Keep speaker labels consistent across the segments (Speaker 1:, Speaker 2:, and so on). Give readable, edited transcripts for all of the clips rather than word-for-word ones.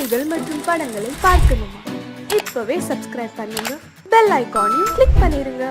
Speaker 1: பாடல்கள் மற்றும் படங்களை பார்க்கணுமா? இப்பவே சப்ஸ்கிரைப் பண்ணுங்க, பெல் ஐகானையும் கிளிக் பண்ணிருங்க.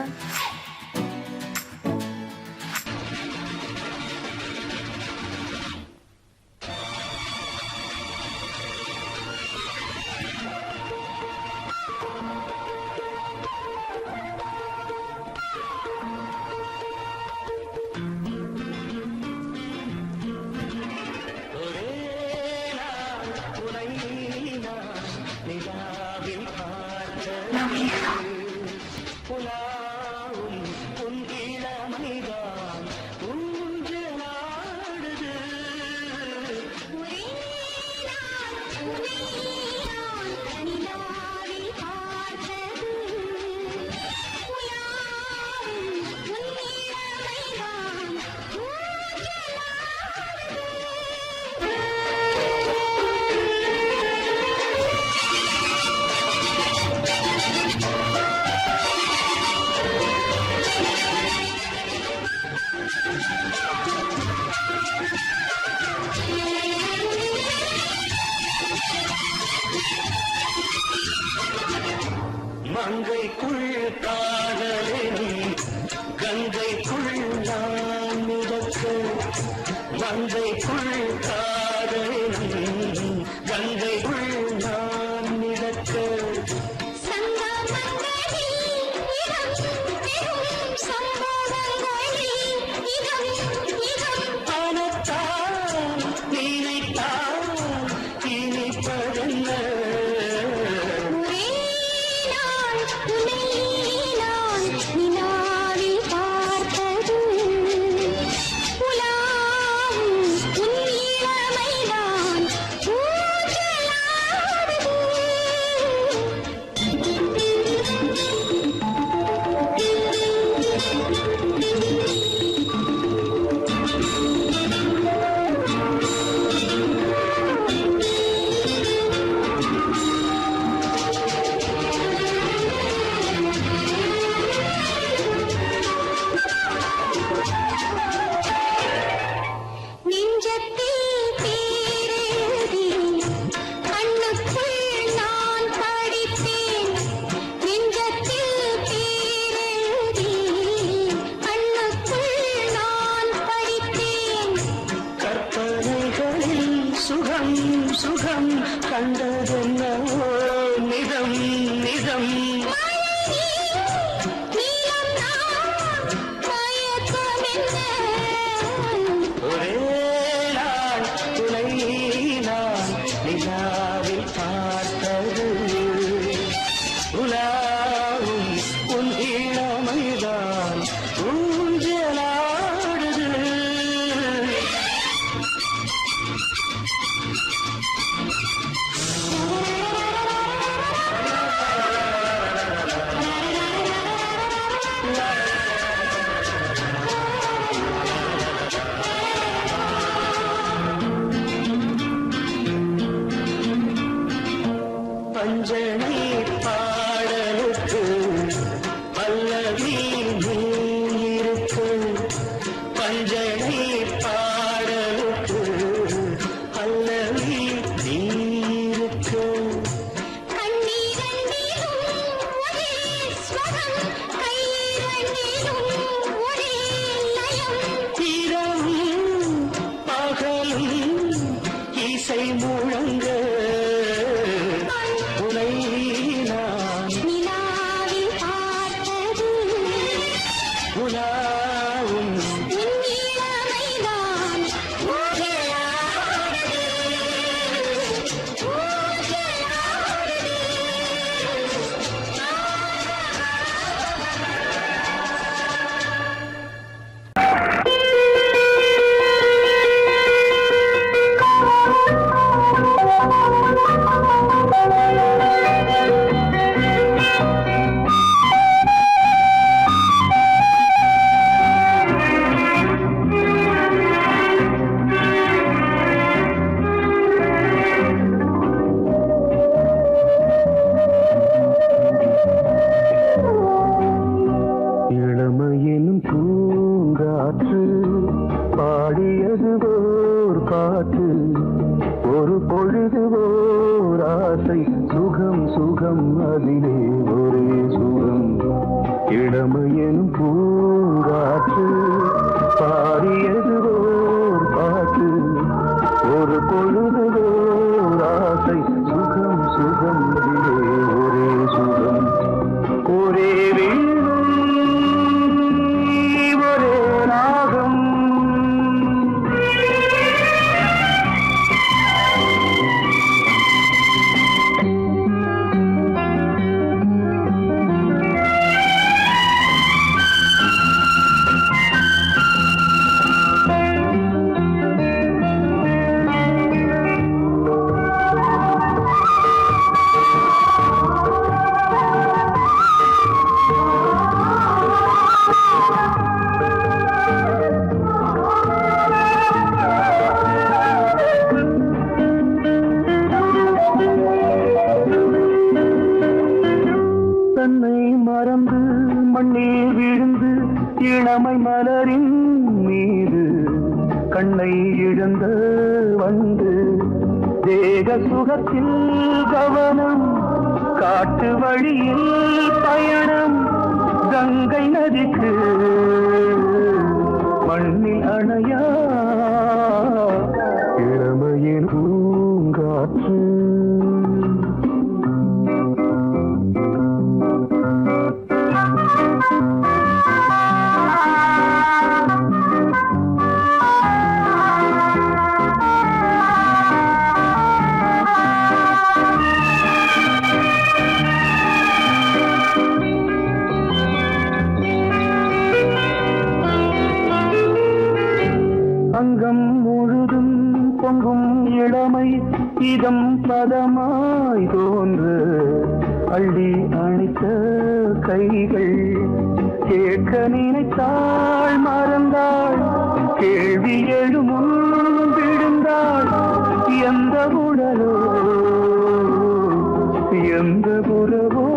Speaker 2: மங்கைக்குள் காதலின் கங்கைக்குள் நான் மிதக்க, மங்கைக்குள் காதலின் கங்கைக்குள் நான் மிதக்க, ஆனத்தான் நினைத்தான் இனிப்பதென்ன, சுகம் சுகம் கண்டதென்னவோ நிதம் நிதம், ஒரே நாள் துணை நான் நிலாவில் பார்த்தது, உலாவும் உன் இளமைதான் ஊஞ்சலாடுது. பஞ்சனை பாடலுக்கு பல்லவி நீ இருக்கு, பஞ்சனை பாடலுக்கு பல்லவி நீ இருக்கு, இரவும் பகலும் இசை முழங்க, உனை சுகம் சுகம் அதிலே ஒரே சுகம் இளமையெனும் பூங்காற்று பாடியது ஓர் பாட்டு ஒரு பொழுதுவோர் ஆசை சுகம் சுகம் அதிலே ஒரே சுகம் ஒரே வீணை ஒரே ராகம் தன்னை மறந்து மண்ணில் விழுந்து இளமை மலரின் மீது கண்ணை இழந்த வந்து தேக சுகத்தில் கவனம் காட்டு வழியில் பயணம் கங்கை நதிக்கு மண்ணில் அணையா இளமையின் பூங்காற்று அங்கம் முழுதும் பொங்கும் இளமை இதம் பதமாய் தோன்று அள்ளி அணைத்த கைகள் கேட்க நினைத்தாள் மறந்தாள் கேள்வி எழுமுன் விழுந்தாள் எந்த உடலோ எந்த புறவோ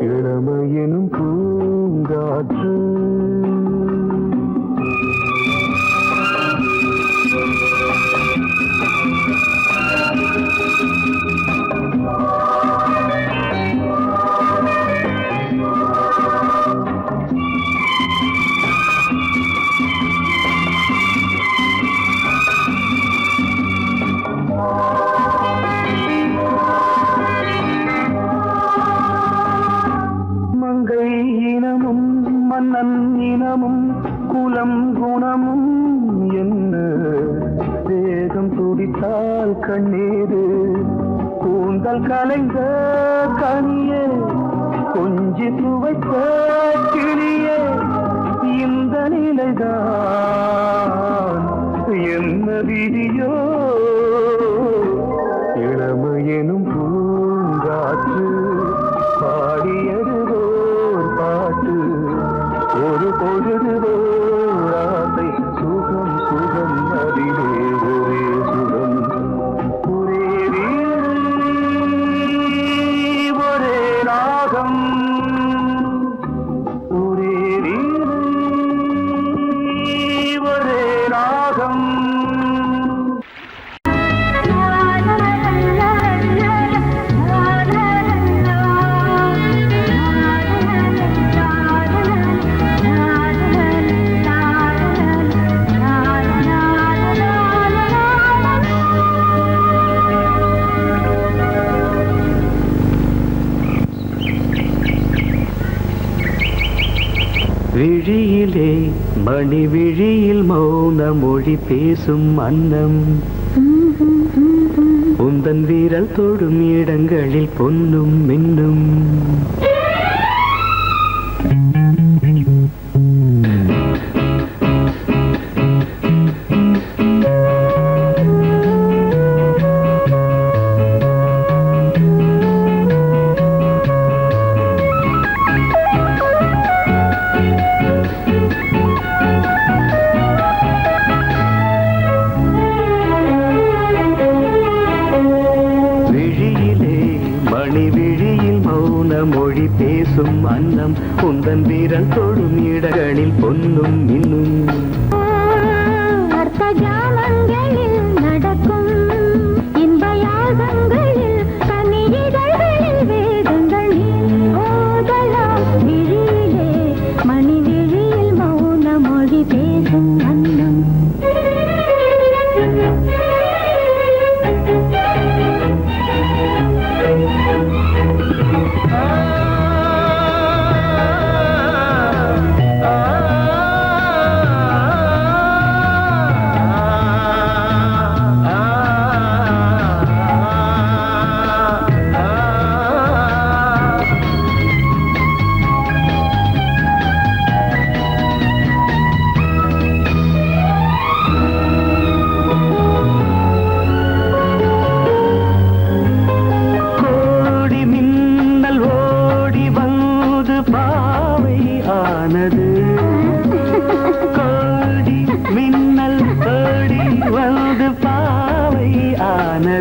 Speaker 2: இளமையெனும் பூங்காற்று மங்கை இனமும் மன்னன் இனமும் குலம் குணமும் என்ன தேகம் துடித்தால் கண்ணீரு கூந்தல் கலைந்த கனியே கொஞ்சி துவைத்த கிளியே இந்த நிலைதான் என்ன விதியோ இளமையெனும் பூங்காற்று பாடியதுவோர் பாட்டு ஒரு பொழுதுவோர் ஆசை சுகம் சுகம் அதிலே ஒரே சுகம் ஒரே வீணை ஒரே ராகம் ஒரே வீணை ஒரே ராகம் விழியிலே மணி விழியில் மௌன மொழி பேசும் அன்னம் உந்தன் வீரல் தொடும் இடங்களில் பொன்னும் மின்னும் மொழி பேசும் அன்னம் உந்தன் வீரல் தொடும் இடங்களில் பொன்னும் மின்னும்
Speaker 3: அர்த்த ஜாமங்களில் நடக்கும் இன்ப யாகம்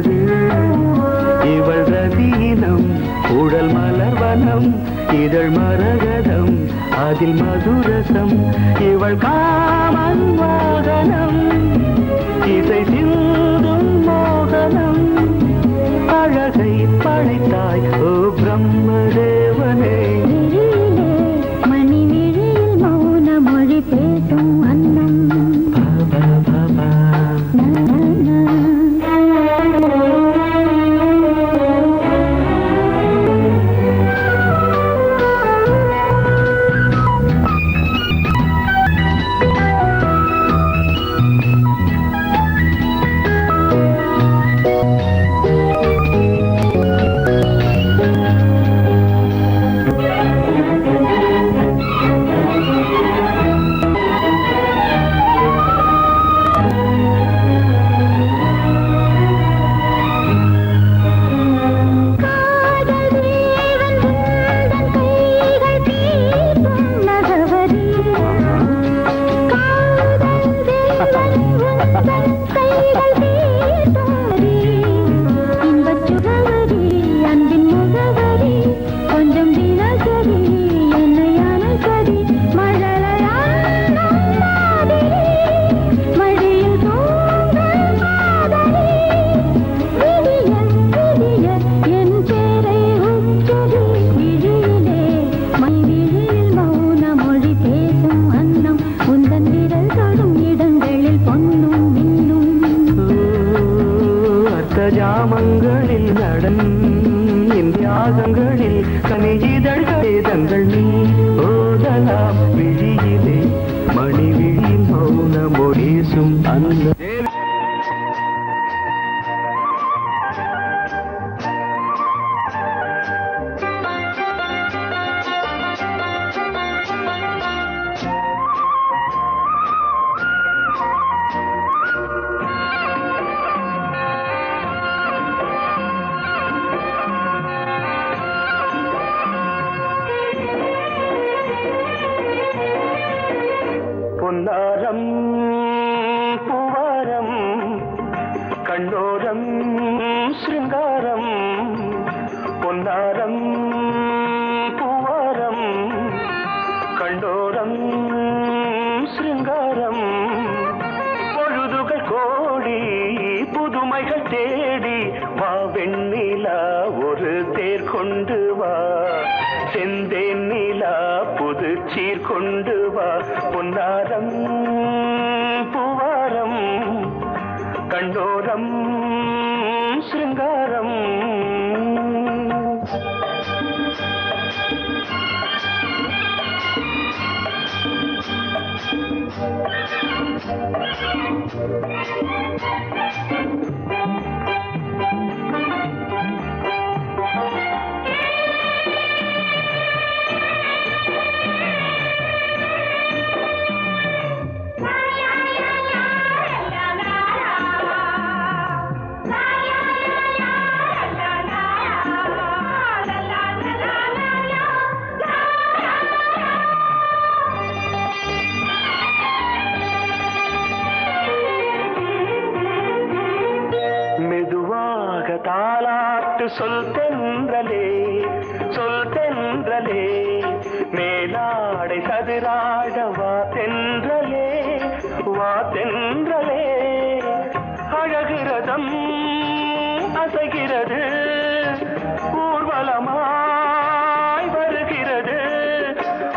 Speaker 2: வந்தது இவள் ரதீனம் உடல் மலர்வனம் இதழ் மரகதம் அதில் மதுரசம் இவள் காமன் வாகனம் இசை சிந்தும் மோகனம் அழகை படைத்தாய் ஓ பிரம்மதேவனே
Speaker 3: மணி விழியில் மௌன மொழி பேசும் அன்னம்
Speaker 2: ஜாமங்களில் நடன் இந்தியாகங்களில் கனியிதழ்களே தங்கள் நீ ஓதலாம் விழியிலே மணி விழியில் மௌன மொழிசும் அந்த பொன்னாரம் பூவாரம் கண்டோரம் சிருங்காரம் பொன்னாரம் பூவாரம் கண்டோரம் சிருங்காரம் பொழுதுகள் கோடி புதுமைகள் தேடி வா வெண்ணிலா ஒரு தேர் கொண்டு வா செந்தேன் நிலா புது சீர் கொண்டு வா பொன்னாரம் பூவாரம் கண்டோரம் சிருங்காரம் தாலாட்டு சொல் தென்றலே மேலாடை சதுராட வா தென்றலே அழகிறதம் அசைகிறது ஊர்வலமாய் வருகிறது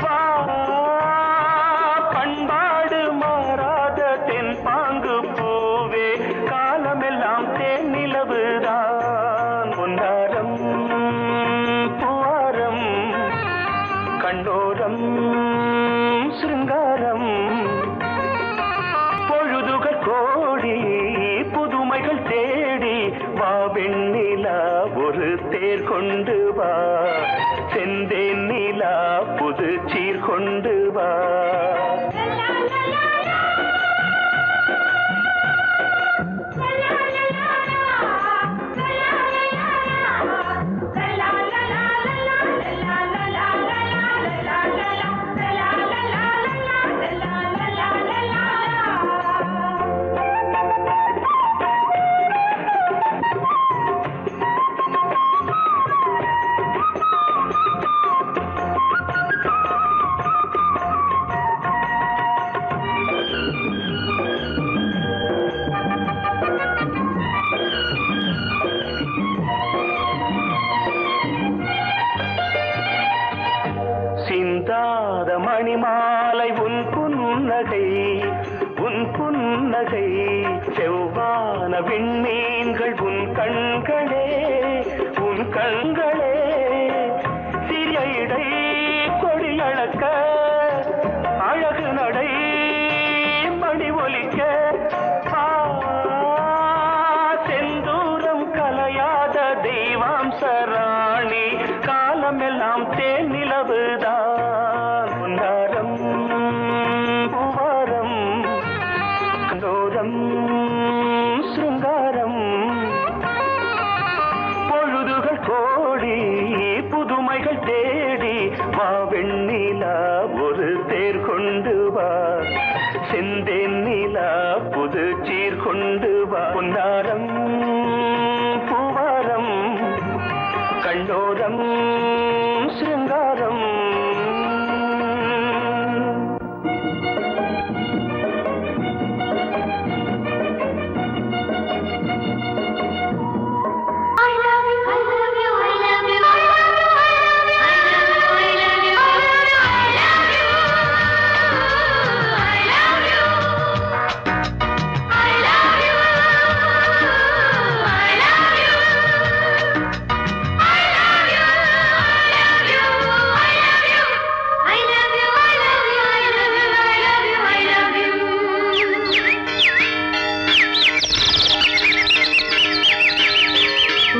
Speaker 2: வா பண்பாடு மாறாத தென் பாங்கு பூவே காலமெல்லாம் தேன் நிலவுதான் பொன்னாரம் பூவாரம் கண்டோரம் சிருங்காரம் பொழுதுகள் கோடி புதுமைகள் தேடி வா வெண்ணிலா ஒரு தேர் கொண்டு வா செந்தேன் நிலா புது சீர் கொண்டு வா புன்னகை செவ்வான விண்மீன்கள் உன் கண்களே உன் கண்களே சிறிய இடை கொடியளக்க அழகு நடை மணி ஒலிக்க செந்தூரம் கலையாத தெய்வாம்சராணி காலமெல்லாம் தேன் நிலவுதான் உன்னாரம் பூவாரம் கண்டோரம் சிருங்காரம் பொழுதுகள் கோடி புதுமைகள் தேடி வா வெண்ணிலா ஒரு தேர் கொண்டு வா செந்தேன் நிலா புது சீர் கொண்டு வா பொன்னாரம் பூவாரம் கண்டோரம் சிருங்காரம்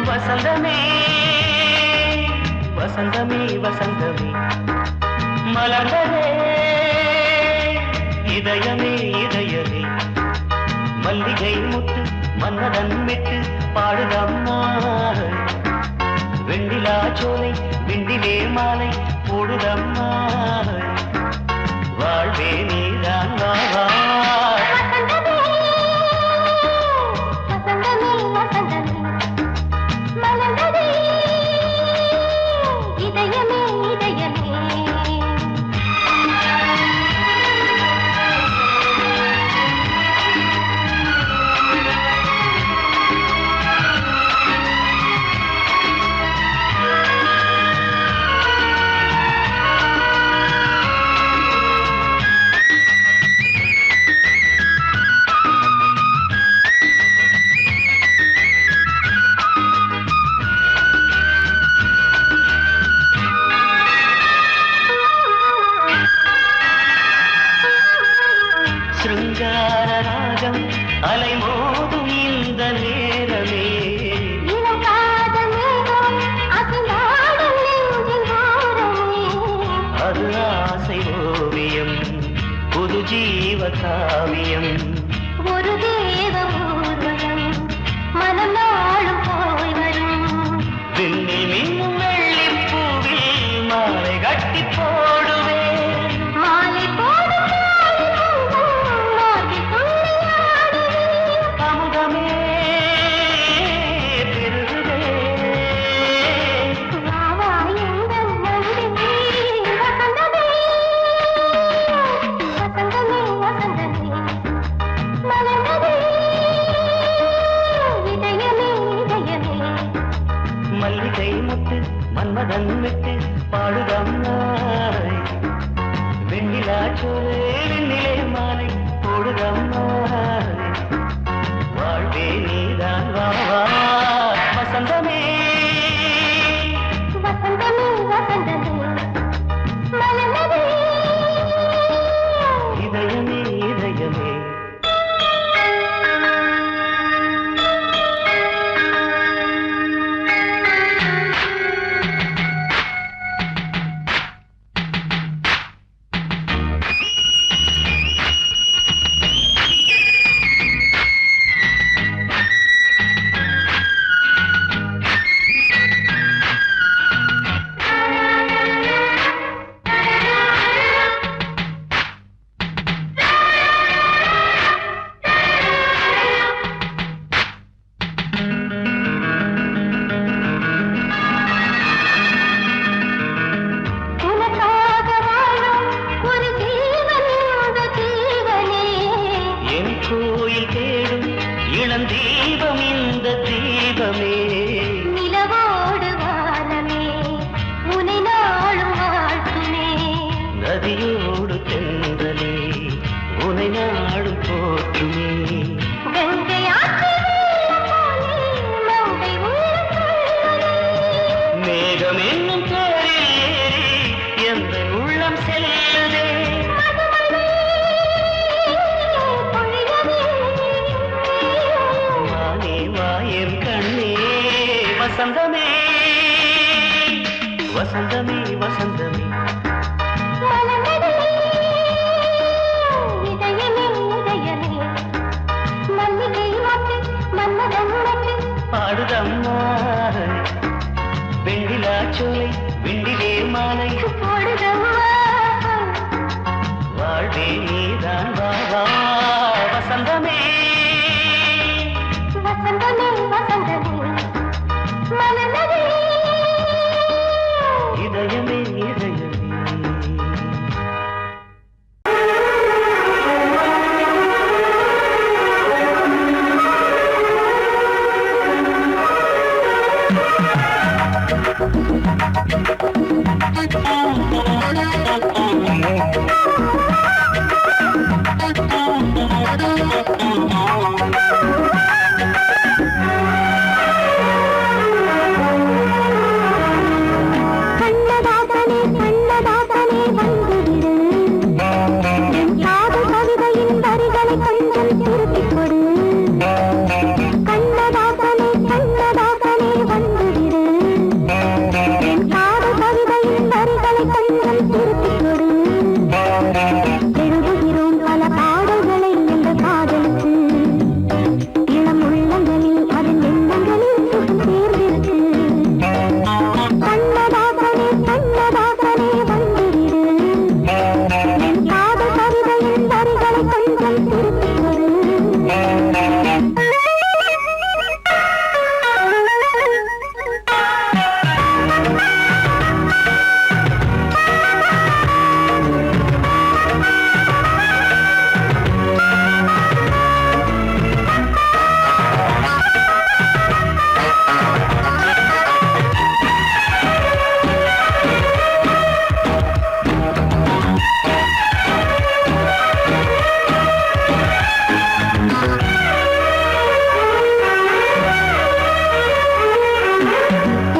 Speaker 2: வசந்தமே வசந்தமே வசந்தமே மலர்ந்ததே இதயமே இதயமே மல்லிகை முத்து மன்னதன் விட்டு பாடுதம்மா வெண்ணிலா சோலை விண்டிலே மாலை போடுதம்மா வாழ்வே நீதான் வா சிருங்கார ராகம் அலைமோதும் இந்த நேரமே அது ஆசை ஓவியம் புது ஜீவ காவியம்
Speaker 3: ஒரு தேவ ஊர்வலம் மனம் நாளும் போய் வரும்
Speaker 2: விண்ணில் மின்னும் வெள்ளி பூவில் மாலை கட்டி போடுவேன்
Speaker 3: மாலை போடும்
Speaker 2: அமுதமே பெருகுதே மல்லிகை முத்து மன்மதன் விட்டு பாடுதம்மாய் வெண்ணிலா சோலை வெண்ணிலே மாலை போடுதம்மாய் வாழ்வே நீதான் வா வசந்தமே
Speaker 3: வசந்தமே வசந்தமே மலர்ந்ததே
Speaker 2: இதயமே இதயமே மனம் என்னும் தேரில் ஏறி எந்த உள்ளம் செல்லுதே. வானே வாயன் கண்ணே வசந்தமே வசந்தமே வசந்தமே பாடுதம்மா வெண்ணிலா சோலை வெண்ணிலே மாலை வாழ்வே நீதான் வா வசந்தமே
Speaker 3: வசந்தமே வசந்தமே மலர்ந்ததே
Speaker 2: இதயமே இதயமே
Speaker 3: கண்ணதாசனே கண்ணதாசனே வந்துவிடு என் காதல் கவிதையின் வரிகளை கொஞ்சம் திருப்பிக் கொடு கண்ணதாசனே கண்ணதாசனே வந்துவிடு என் காதல் கவிதையின் வரிகளை கொஞ்சம் திருப்பிக் கொடு எழுதுகிறோம் பல பாடல்களை எங்கள் காதலுக்கு இளம் உள்ளங்களில் அதன் எண்ணங்களில் சுகம் சேர்ந்திருக்கு கண்ணதாசனே கண்ணதாசனே வந்துவிடு என் காதல் கவிதையின் வரிகளை கொஞ்சம் திருப்பிக் கொடு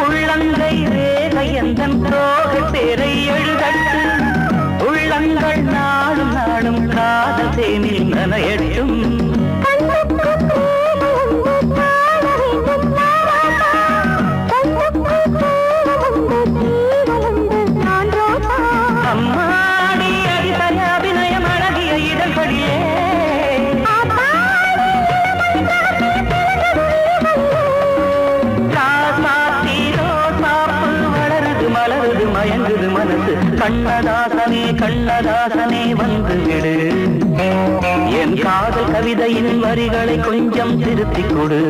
Speaker 2: உள்ளங்கை ரேகை எந்தன் தோகை பேரை எழுதட்டு உள்ளங்கள் நாடும் நாடும் காதல் தேனில் நனையட்டும் அம்மாடி அடித்தன அபிநயம் அழகிய இடர்படியே மலருது மயங்குது மனசு கண்ணதாசனே கண்ணதாசனே வந்துவிடு என் காதல் கவிதையின் வரிகளை கொஞ்சம் திருத்திக் கொடு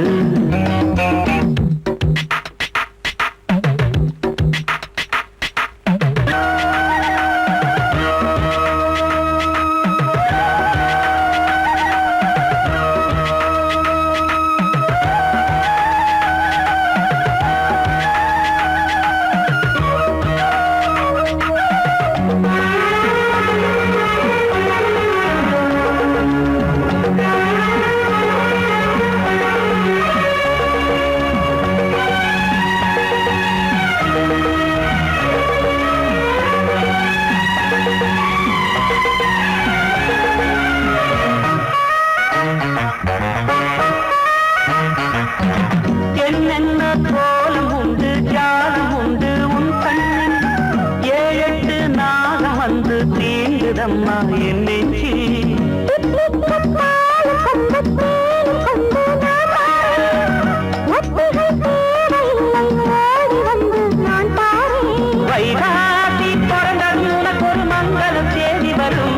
Speaker 2: என்னென்ன கோலம் உண்டு ஜாலம் உண்டு உன் கண்ணில் ஏழெட்டு நாகம் வந்து தீண்டுதம்மா என் நெஞ்சில் வைகாசி பிறந்தது உனக்கு ஒரு மங்கள தேதி வரும்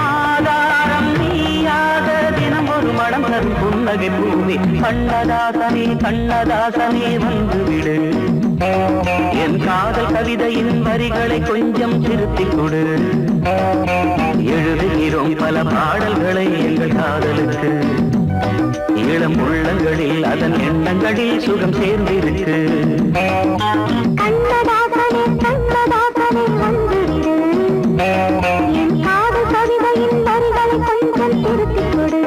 Speaker 2: ஆதாரம் நீயாக தினம் ஒரு மனம் தரும் புன்னகை பூமி கண்ணதாசனே கண்ணதாசனே வந்துவிடு என் காதல் கவிதையின் வரிகளை கொஞ்சம் திருத்திக் கொடு எழுதுகிறோம் பல பாடல்களை எங்கள் காதலுக்கு இளம் உள்ளங்களில் அதன் எண்ணங்களில் சுகம் சேர்ந்திருக்கு
Speaker 3: கண்ணதாசனே கண்ணதாசனே வந்துவிடு என் காதல் கவிதையின் வரிகளை கொஞ்சம் திருத்திக் கொடு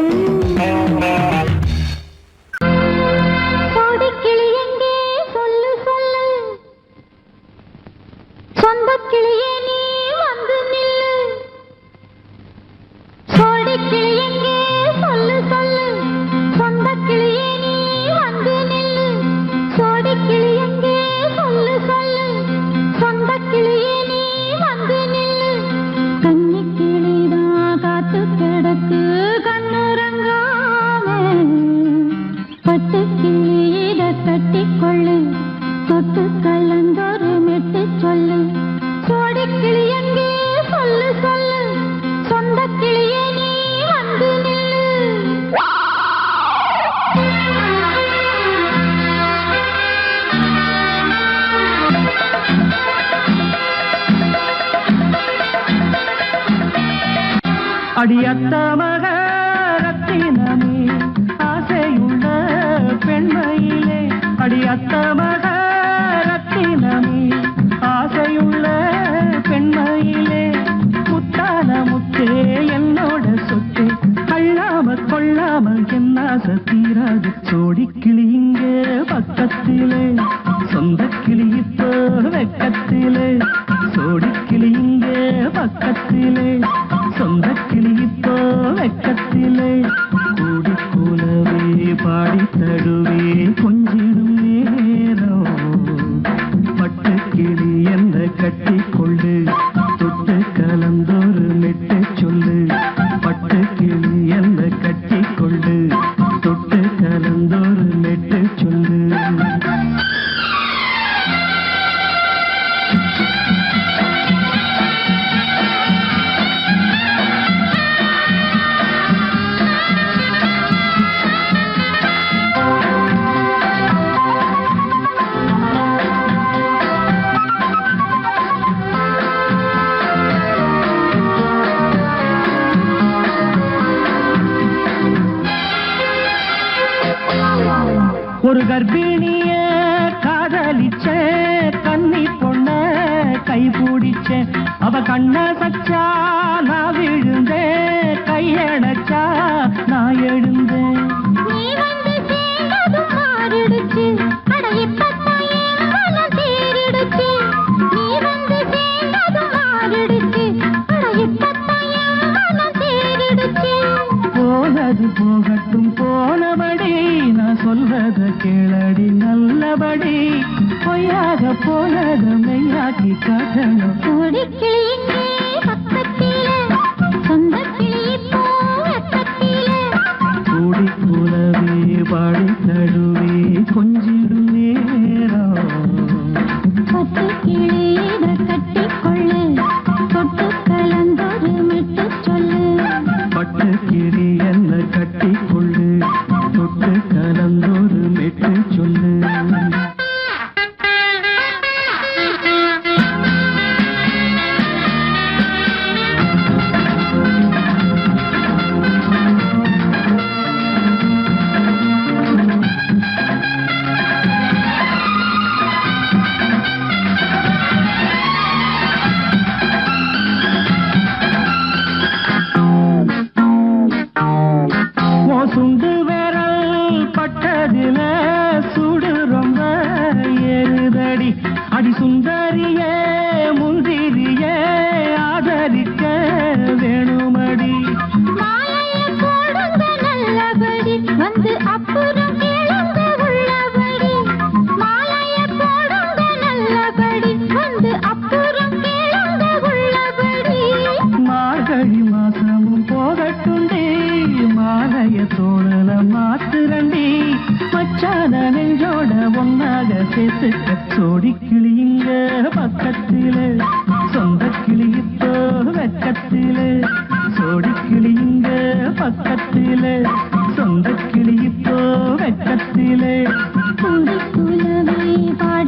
Speaker 2: அடியத்த மக ரத்தினமே ஆசையுள்ள பெண்மையிலே அடியத்த மக ரத்தினமே ஆசையுள்ள பெண்மையிலே முத்தான முத்தே என்னோட சொத்து அள்ளாம கொள்ளாம என்ன தீராது சோடிக்கிளி இங்க பக்கத்திலே சொந்த கிளி இப்போ வெக்கத்திலே சோடிக்கிளி இங்க பக்கத்திலே சொந்த கிளி இப்போ வெக்கத்திலே கூடி கூலவே பாடி தடுவே கொஞ்சிடும் நேரம் பட்டு கிளி என்ன கட்டி கொண்டு தொட்டு கலந்தோறு மெட்டு சொல்லு பட்டு கிளி என்ன கட்டி கொண்டு தொட்டு கலந்தோறு மெட்டு சொல்லு ஒரு கர்ப்பிணிய காதலிச்ச கன்னி பொண்ண கை பிடிச்ச அவ கண்ண சச்சா நான் விழுந்தேன் கையடைச்சா நான் எழுந்தேன்
Speaker 3: நீ வந்து சேர்ந்ததும் மாறிடுச்சு அட இப்பத்தான் என் மனம் தேறிடுச்சு நீ வந்து சேர்ந்ததும் மாறிடுச்சு அட இப்பத்தான் என் மனம் தேறிடுச்சு
Speaker 2: போனது போகட்டும் போனபடி நான் சொல்றத கேளடி நல்லபடி பொய்யாக போனத மெய்யாக்கி காட்டணும்
Speaker 3: கூடிக்கிளி இங்கே பக்கத்திலே சொந்த கிளி இப்போ வெக்கத்திலே
Speaker 2: கூடி கூலவே பாடி தடுவே கொஞ்சிடும் நேரம்
Speaker 3: பட்டு கிளியிட கட்டிக்கொள்ளு தொட்டு கலந்தொரு மெட்டு சொல்லு
Speaker 2: பட்டு கிளி என்ன கட்டி கொள்ளு தொட்டு கலந்தொரு மெட்டு சொல்லு சுண்டு விரல் பட்டதில சுடு ரொம்ப ஏறுதடி அடி சுந்தரியே முந்திரியே ஆதரிக்க வேணுமடி
Speaker 3: மாலைய போடுங்க நல்லபடி வந்து அப்புறம் கேளுங்க உள்ளபடி மாலைய போடுங்க நல்லபடி வந்து அப்புறம் கேளுங்க உள்ளபடி
Speaker 2: மார்கழி மாசமும் போகட்டுண்டி மாலைய தோழல மாத்துரண்டி மச்சான நெஞ்சோட ஒன்னாக சேர்த்துக்க சோடி கிளி இங்க பக்கத்திலே சொந்த கிளி இப்போ வெக்கத்திலே சோடி கிளி இங்க பக்கத்திலே சொந்த கிளி இப்போ வெக்கத்திலே
Speaker 3: கூடி கூலவே பாடி